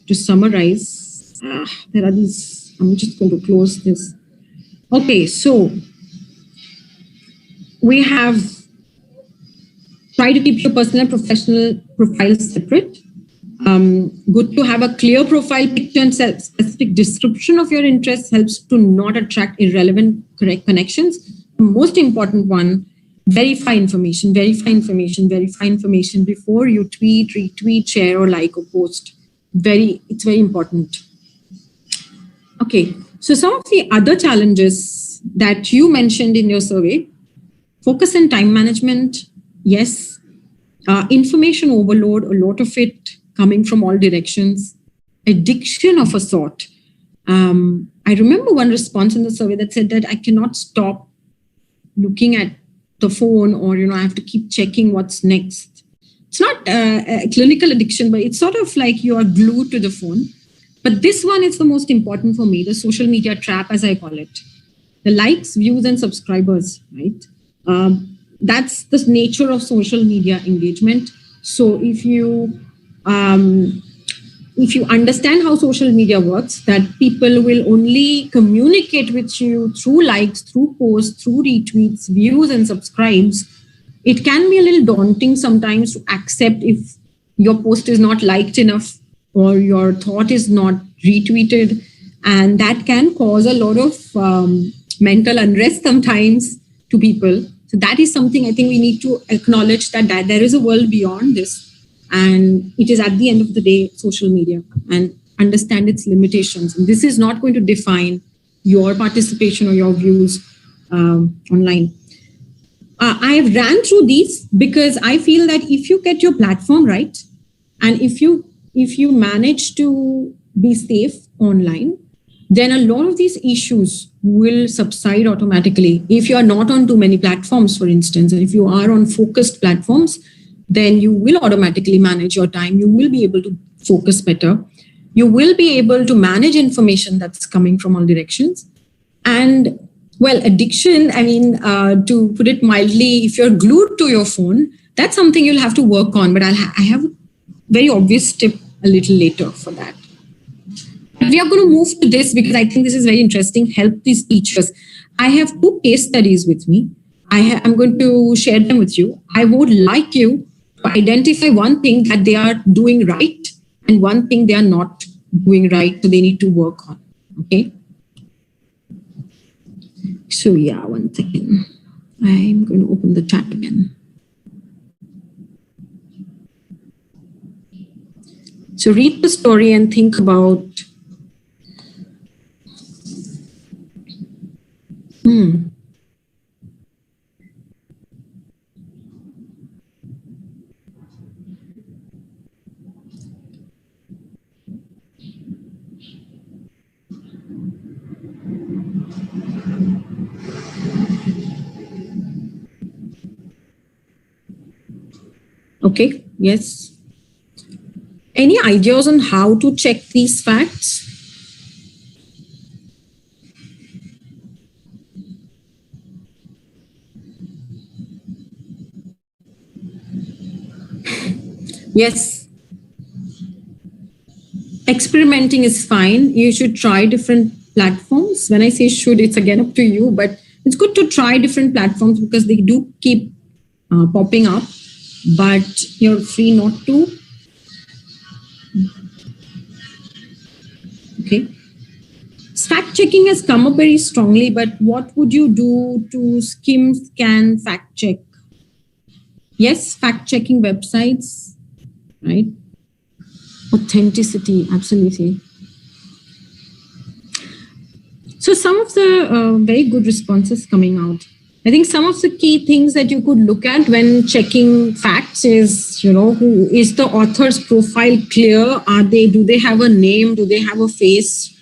To summarize, there are these, I'm just going to close this. Okay, so we have tried to keep your personal and professional profiles separate. Good to have a clear profile picture and specific description of your interests helps to not attract irrelevant connections. The most important one, verify information before you tweet, retweet, share, or like or post. It's very important. Okay, so some of the other challenges that you mentioned in your survey, focus and time management, yes. Information overload, a lot of it coming from all directions. Addiction of a sort. I remember one response in the survey that said that I cannot stop looking at the phone, or I have to keep checking what's next. It's not a clinical addiction, but it's sort of like you are glued to the phone. But this one is the most important for me, the social media trap, as I call it. The likes, views, and subscribers, right? that's the nature of social media engagement. So if you understand how social media works, that people will only communicate with you through likes, through posts, through retweets, views, and subscribes, it can be a little daunting sometimes to accept if your post is not liked enough or your thought is not retweeted. And that can cause a lot of mental unrest sometimes to people. So that is something I think we need to acknowledge, that there is a world beyond this. And it is at the end of the day social media, and understand its limitations. And this is not going to define your participation or your views online. I ran through these because I feel that if you get your platform right, and if you manage to be safe online, then a lot of these issues will subside automatically. If you are not on too many platforms, for instance, and if you are on focused platforms, then you will automatically manage your time. You will be able to focus better. You will be able to manage information that's coming from all directions. And well, addiction, I mean, to put it mildly, if you're glued to your phone, that's something you'll have to work on. But I have a very obvious tip a little later for that. We are going to move to this because I think this is very interesting. Help these teachers. I have 2 case studies with me. I'm going to share them with you. I would like you to identify one thing that they are doing right and one thing they are not doing right, so they need to work on. Okay. So yeah, one second. I'm going to open the chat again. So read the story and think about Okay, yes. Any ideas on how to check these facts? Yes. Experimenting is fine. You should try different platforms. When I say should, it's again up to you, but it's good to try different platforms because they do keep popping up, but you're free not to. Okay. Fact checking has come up very strongly, but what would you do to skim, scan, fact check? Yes, fact checking websites, right? Authenticity, absolutely. So some of the very good responses coming out. I think some of the key things that you could look at when checking facts is, who is the author's profile clear? Do they have a name? Do they have a face?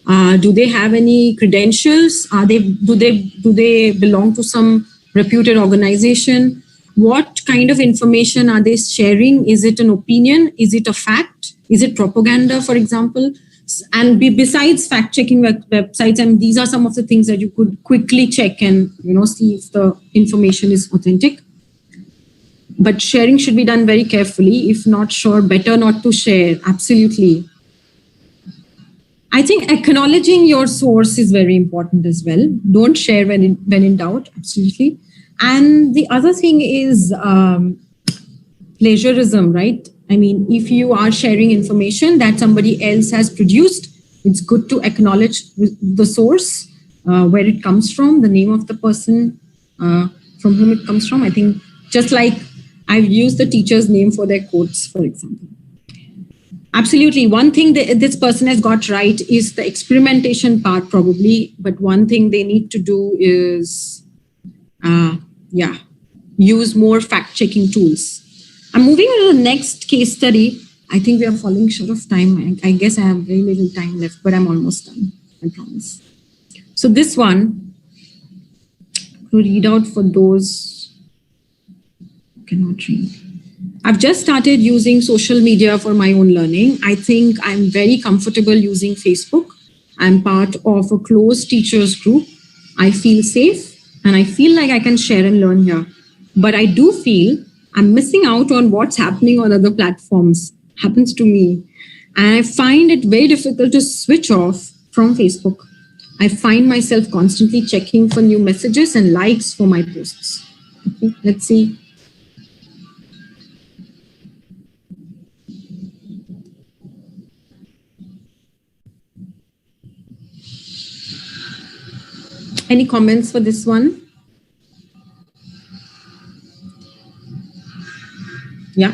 Do they have any credentials? Do they belong to some reputed organization? What kind of information are they sharing? Is it an opinion? Is it a fact? Is it propaganda, for example? And besides fact-checking websites, and these are some of the things that you could quickly check and see if the information is authentic. But sharing should be done very carefully. If not sure, better not to share. Absolutely. I think acknowledging your source is very important as well. Don't share when in doubt. Absolutely. And the other thing is plagiarism, right? I mean, if you are sharing information that somebody else has produced, it's good to acknowledge the source, where it comes from, the name of the person from whom it comes from. I think just like I've used the teacher's name for their quotes, for example. Absolutely. One thing that this person has got right is the experimentation part, probably. But one thing they need to do is, use more fact-checking tools. I'm moving on to the next case study. I think we are falling short of time. I guess I have very little time left, but I'm almost done, I promise. So this one, to read out for those who cannot read. I've just started using social media for my own learning. I think I'm very comfortable using Facebook. I'm part of a close teachers group. I feel safe and I feel like I can share and learn here. but I do feel I'm missing out on what's happening on other platforms. Happens to me. And I find it very difficult to switch off from Facebook. I find myself constantly checking for new messages and likes for my posts. Okay, let's see. Any comments for this one? Yeah.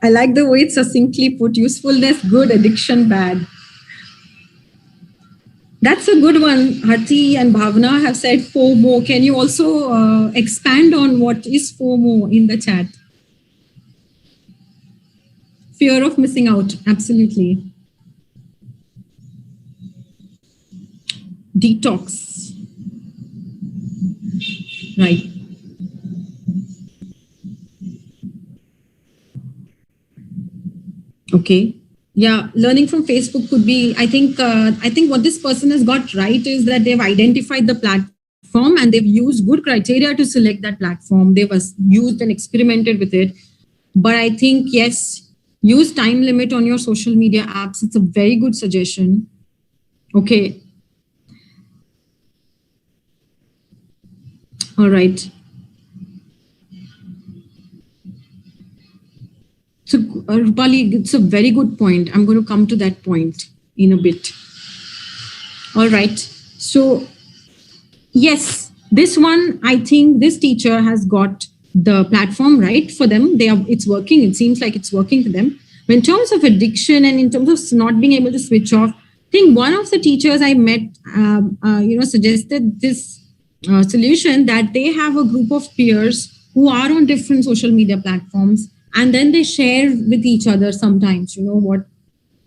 I like the way it's succinctly put. Usefulness, good. Addiction, bad. That's a good one. Hati and Bhavna have said FOMO. Can you also expand on what is FOMO in the chat? Fear of missing out. Absolutely. Detox. Right. Okay. Yeah, learning from Facebook could be, I think what this person has got right is that they've identified the platform and they've used good criteria to select that platform. They've used and experimented with it. But I think, yes, use time limit on your social media apps. It's a very good suggestion. Okay. All right. So, Rupali, it's a very good point. I'm going to come to that point in a bit. All right. So, yes, this one, I think this teacher has got the platform right for them. It's working. It seems like it's working for them. But in terms of addiction and in terms of not being able to switch off, I think one of the teachers I met, suggested this solution that they have a group of peers who are on different social media platforms. And then they share with each other sometimes,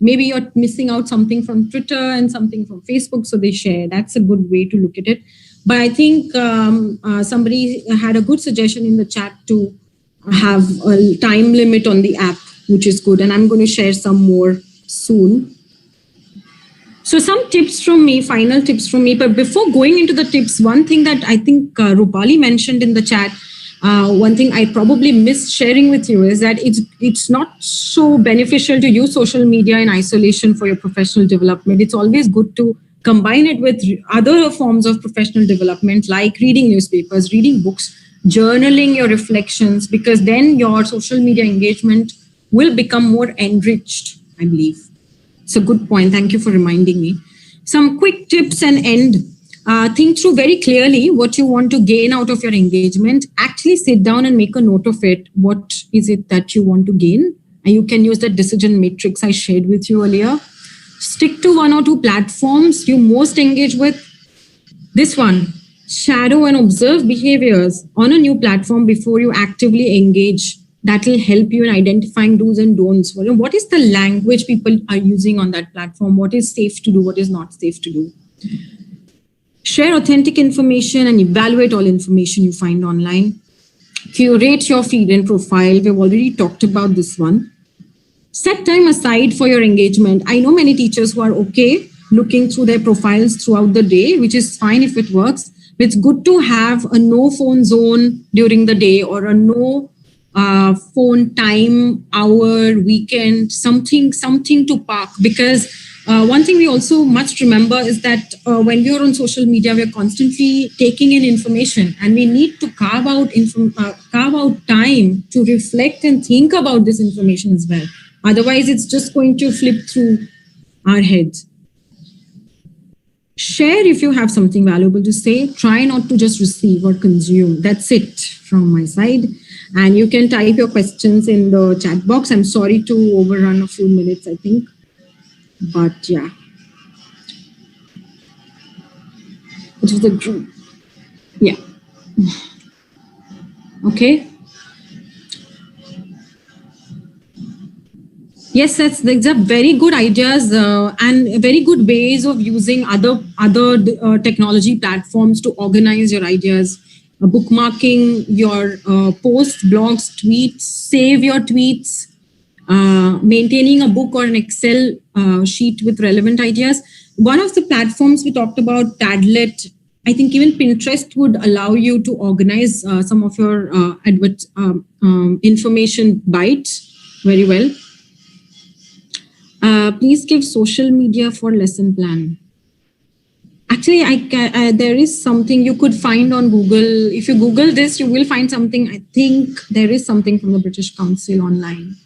maybe you're missing out something from Twitter and something from Facebook. So they share. That's a good way to look at it. But I think somebody had a good suggestion in the chat to have a time limit on the app, which is good. And I'm going to share some more soon. So some tips from me, final tips from me. But before going into the tips, one thing that I think Rupali mentioned in the chat, one thing I probably missed sharing with you is that it's not so beneficial to use social media in isolation for your professional development. It's always good to combine it with other forms of professional development, like reading newspapers, reading books, journaling your reflections, because then your social media engagement will become more enriched, I believe. It's a good point. Thank you for reminding me. Some quick tips and end. Think through very clearly what you want to gain out of your engagement. Actually sit down and make a note of it. What is it that you want to gain? And you can use that decision matrix I shared with you earlier. Stick to one or two platforms you most engage with. This one, shadow and observe behaviors on a new platform before you actively engage. That will help you in identifying do's and don'ts. What is the language people are using on that platform? What is safe to do? What is not safe to do? Share authentic information and evaluate all information you find online. Curate your feed and profile. We've already talked about this one. Set time aside for your engagement. I know many teachers who are okay looking through their profiles throughout the day, which is fine if it works. But it's good to have a no phone zone during the day or a no phone time, hour, weekend, something to park, because one thing we also must remember is that when we are on social media, we are constantly taking in information, and we need to carve out time to reflect and think about this information as well. Otherwise, it's just going to flip through our heads. Share if you have something valuable to say. Try not to just receive or consume. That's it from my side. And you can type your questions in the chat box. I'm sorry to overrun a few minutes, I think. But yeah, it was a group. Yeah. Okay. Yes, these are very good ideas and very good ways of using other technology platforms to organize your ideas. Bookmarking your posts, blogs, tweets, save your tweets, maintaining a book or an Excel sheet with relevant ideas. one of the platforms we talked about, Padlet. I think even Pinterest would allow you to organize some of your information bites very well. Please give social media for lesson plan. Actually, there is something you could find on Google. If you Google this, you will find something. I think there is something from the British Council online,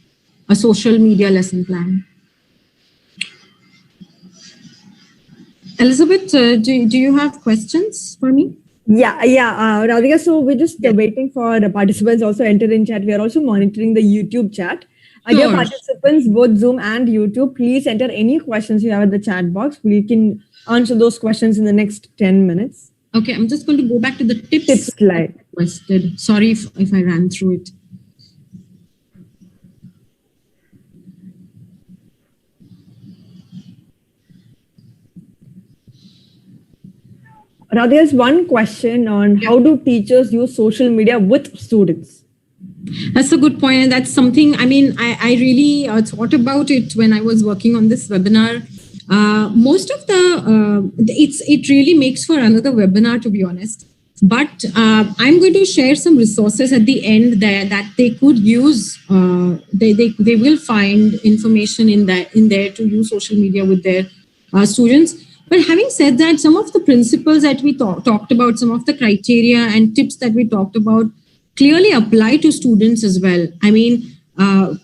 a social media lesson plan. Elizabeth, do you have questions for me? Yeah, Radhika, so we're just waiting for the participants also enter in chat. We are also monitoring the YouTube chat. Dear Sure. participants, both Zoom and YouTube, please enter any questions you have in the chat box. We can answer those questions in the next 10 minutes. Okay, I'm just going to go back to the tips slide. Requested. Sorry if I ran through it. There's one question on how do teachers use social media with students? That's a good point. And that's something, I mean, I really thought about it when I was working on this webinar. Most of it really makes for another webinar, to be honest. But I'm going to share some resources at the end there that they could use. They will find information in there to use social media with their students. But having said that, some of the principles that we talked about, some of the criteria and tips that we talked about clearly apply to students as well. I mean,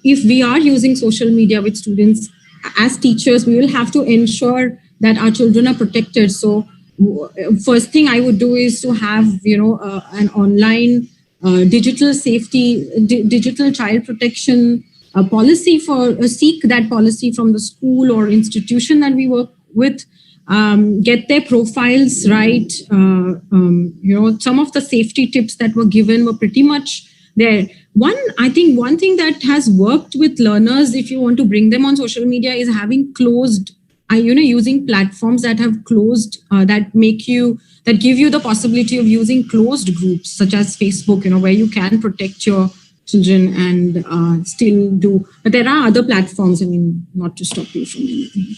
if we are using social media with students, as teachers, we will have to ensure that our children are protected. So first thing I would do is to have, an online digital safety, digital child protection policy seek that policy from the school or institution that we work with. Get their profiles right. Some of the safety tips that were given were pretty much there. I think one thing that has worked with learners, if you want to bring them on social media, is having closed, using platforms that have closed, that give you the possibility of using closed groups, such as Facebook, where you can protect your children and still do. But there are other platforms, not to stop you from anything.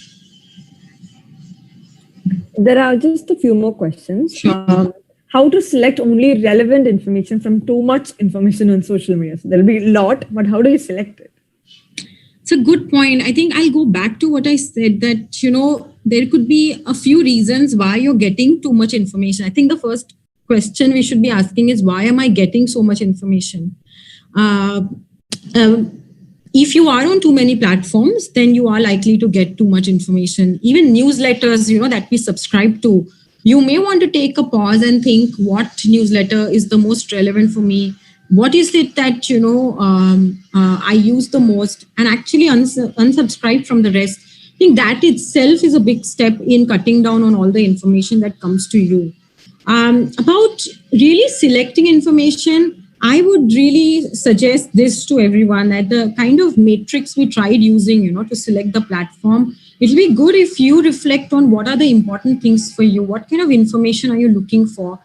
There are just a few more questions. Sure. How to select only relevant information from too much information on social media? So there'll be a lot, but how do you select it? It's a good point. I think I'll go back to what I said that, there could be a few reasons why you're getting too much information. I think the first question we should be asking is, why am I getting so much information? If you are on too many platforms, then you are likely to get too much information. Even newsletters, that we subscribe to, you may want to take a pause and think, what newsletter is the most relevant for me? What is it that, I use the most, and actually unsubscribe from the rest? I think that itself is a big step in cutting down on all the information that comes to you. About really selecting information, I would really suggest this to everyone, that the kind of matrix we tried using, to select the platform, it'll be good if you reflect on what are the important things for you. What kind of information are you looking for?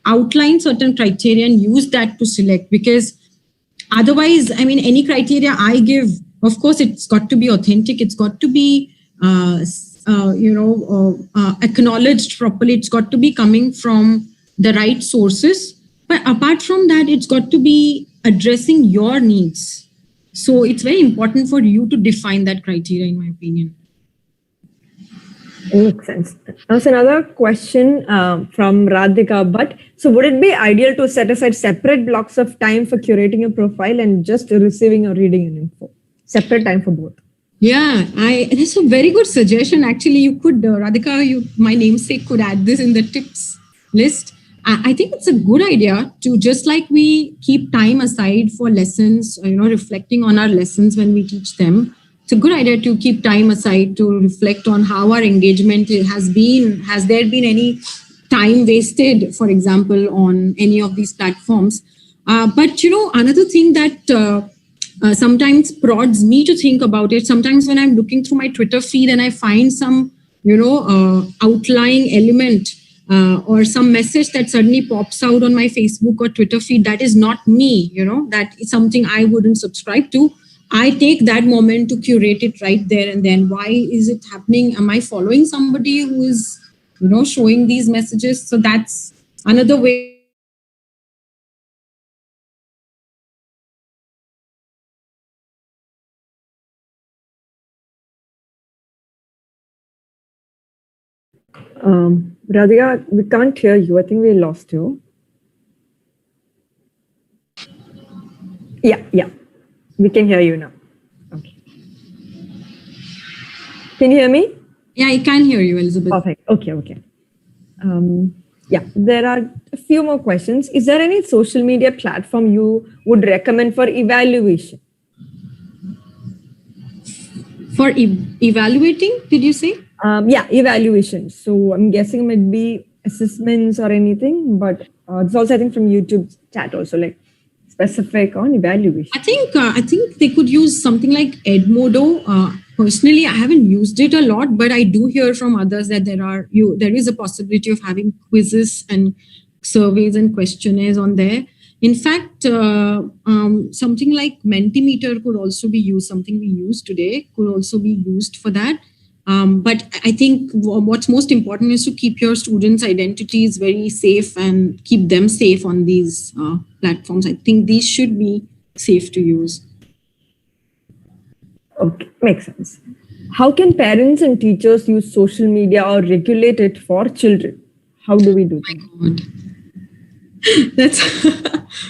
Outline certain criteria and use that to select, because otherwise, any criteria I give, of course, it's got to be authentic. It's got to be, acknowledged properly. It's got to be coming from the right sources. But apart from that, it's got to be addressing your needs. So it's very important for you to define that criteria, in my opinion. Makes sense. There's another question from Radhika. But so would it be ideal to set aside separate blocks of time for curating a profile and just receiving or reading an info? Separate time for both. Yeah, that's a very good suggestion. Actually, you could, Radhika, my namesake, could add this in the tips list. I think it's a good idea to, just like we keep time aside for lessons, reflecting on our lessons when we teach them. It's a good idea to keep time aside to reflect on how our engagement has been. Has there been any time wasted, for example, on any of these platforms? But, another thing that sometimes prods me to think about it, sometimes when I'm looking through my Twitter feed and I find some, outlying element, or some message that suddenly pops out on my Facebook or Twitter feed that is not me, that is something I wouldn't subscribe to, I take that moment to curate it right there and then. Why is it happening? Am I following somebody who is, showing these messages? So that's another way. Radhika, we can't hear you. I think we lost you. Yeah. We can hear you now. Okay. Can you hear me? Yeah, I can hear you, Elizabeth. Perfect. Okay. Yeah, there are a few more questions. Is there any social media platform you would recommend for evaluation? For evaluating, did you say? Yeah, evaluation. So I'm guessing it might be assessments or anything, but it's also I think from YouTube chat also like specific on evaluation. I think they could use something like Edmodo. Personally, I haven't used it a lot, but I do hear from others that there is a possibility of having quizzes and surveys and questionnaires on there. In fact, something like Mentimeter could also be used. Something we use today could also be used for that. But I think what's most important is to keep your students' identities very safe and keep them safe on these platforms. I think these should be safe to use. Okay, makes sense. How can parents and teachers use social media or regulate it for children? How do we do that? Oh my God.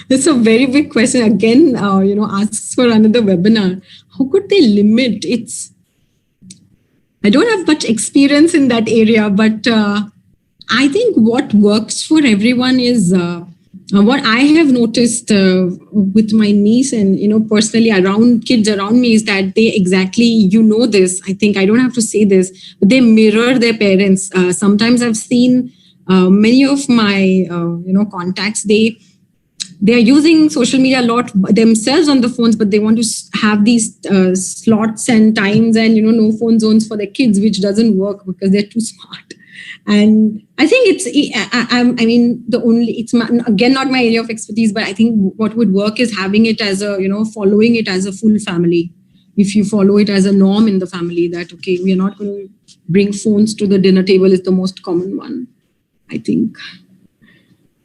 That's a very big question. Again, asks for another webinar. How could they limit? I don't have much experience in that area, but I think what works for everyone is what I have noticed with my niece and, personally around kids around me is that they exactly, this, I think I don't have to say this, but they mirror their parents. Sometimes I've seen many of my, contacts, they are using social media a lot themselves on the phones, but they want to have these slots and times and, no phone zones for their kids, which doesn't work because they're too smart. And I think it's again, not my area of expertise, but I think what would work is having it as following it as a full family. If you follow it as a norm in the family that, okay, we are not going to bring phones to the dinner table is the most common one, I think.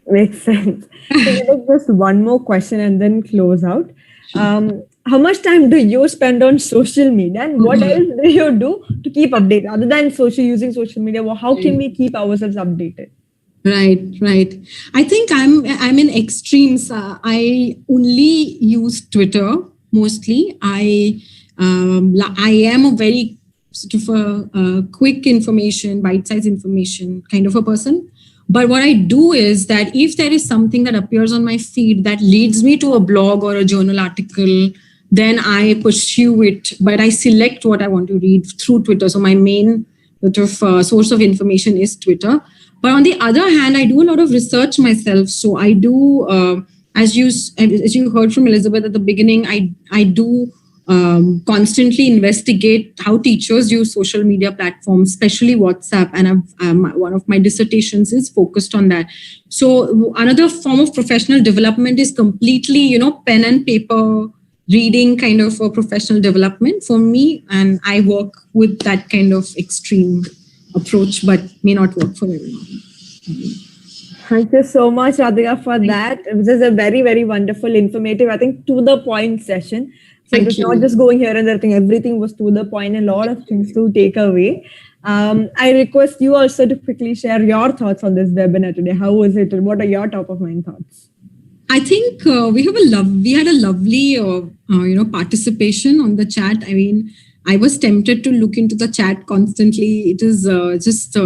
Makes sense. So just one more question and then close out. How much time do you spend on social media and what else do you do to keep updated other than using social media? Well, how can we keep ourselves updated? Right. I think I'm in extremes. I only use Twitter mostly. I am a very sort of a quick information, bite-sized information kind of a person. But what I do is that if there is something that appears on my feed that leads me to a blog or a journal article, then I pursue it. But I select what I want to read through Twitter. So my main sort of source of information is Twitter. But on the other hand, I do a lot of research myself. So I do, as you heard from Elizabeth at the beginning, I do constantly investigate how teachers use social media platforms, especially WhatsApp. And one of my dissertations is focused on that. So another form of professional development is completely, pen and paper reading kind of a professional development for me. And I work with that kind of extreme approach, but may not work for everyone. Thank you so much, Radhika, for that. It was just a very, very wonderful, informative, I think, to the point session. So it's not just going here and there. I think everything was to the point and a lot of things to take away. I request you also to quickly share your thoughts on this webinar today. How was it? And what are your top of mind thoughts? I think we had a lovely, participation on the chat. I mean, I was tempted to look into the chat constantly. It is just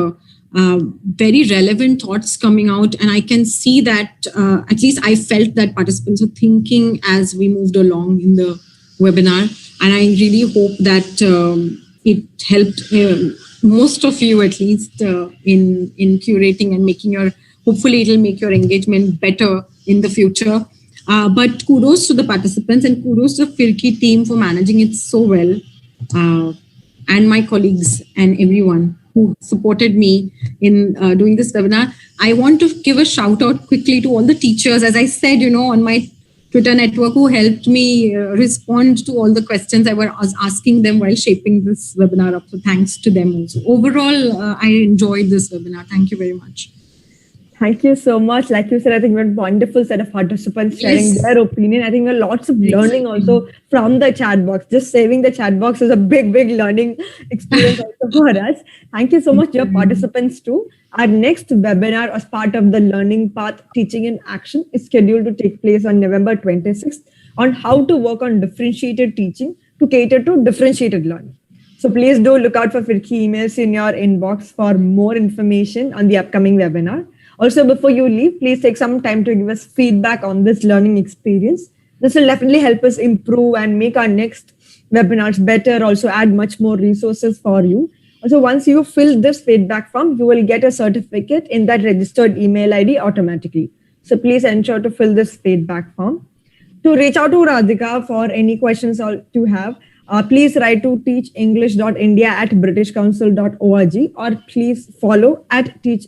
very relevant thoughts coming out. And I can see that, at least I felt that participants were thinking as we moved along in the webinar. And I really hope that it helped most of you, at least, in curating and hopefully it'll make your engagement better in the future. But kudos to the participants and kudos to the Firki team for managing it so well. And my colleagues and everyone who supported me in doing this webinar. I want to give a shout out quickly to all the teachers. As I said, on my Twitter network who helped me respond to all the questions I was asking them while shaping this webinar up. So thanks to them also. Overall, I enjoyed this webinar. Thank you very much. Thank you so much. Like you said, I think we had a wonderful set of participants sharing their opinion. I think there are lots of learning also from the chat box. Just saving the chat box is a big learning experience also for us. Thank you so much, dear participants too. Our next webinar as part of the Learning Path Teaching in Action is scheduled to take place on November 26th on how to work on differentiated teaching to cater to differentiated learning. So please do look out for Firki emails in your inbox for more information on the upcoming webinar. Also, before you leave, please take some time to give us feedback on this learning experience. This will definitely help us improve and make our next webinars better, also add much more resources for you. Also, once you fill this feedback form, you will get a certificate in that registered email ID automatically. So please ensure to fill this feedback form. To reach out to Radhika for any questions you have, please write to teachenglish.india@britishcouncil.org or please follow at Teach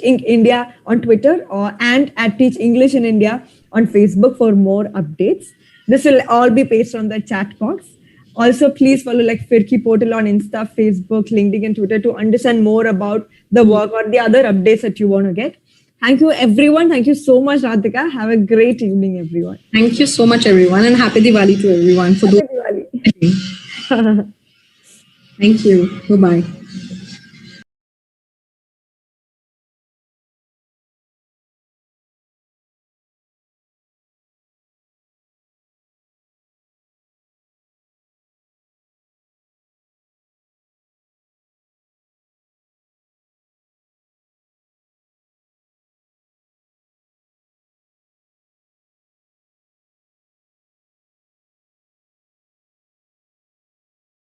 India on Twitter and at Teach English in India on Facebook for more updates. This will all be pasted on the chat box. Also, please follow like Firki portal on Insta, Facebook, LinkedIn, and Twitter to understand more about the work or the other updates that you want to get. Thank you, everyone. Thank you so much, Radhika. Have a great evening, everyone. Thank you so much, everyone, and happy Diwali to everyone. Happy Diwali. Thank you. Bye-bye.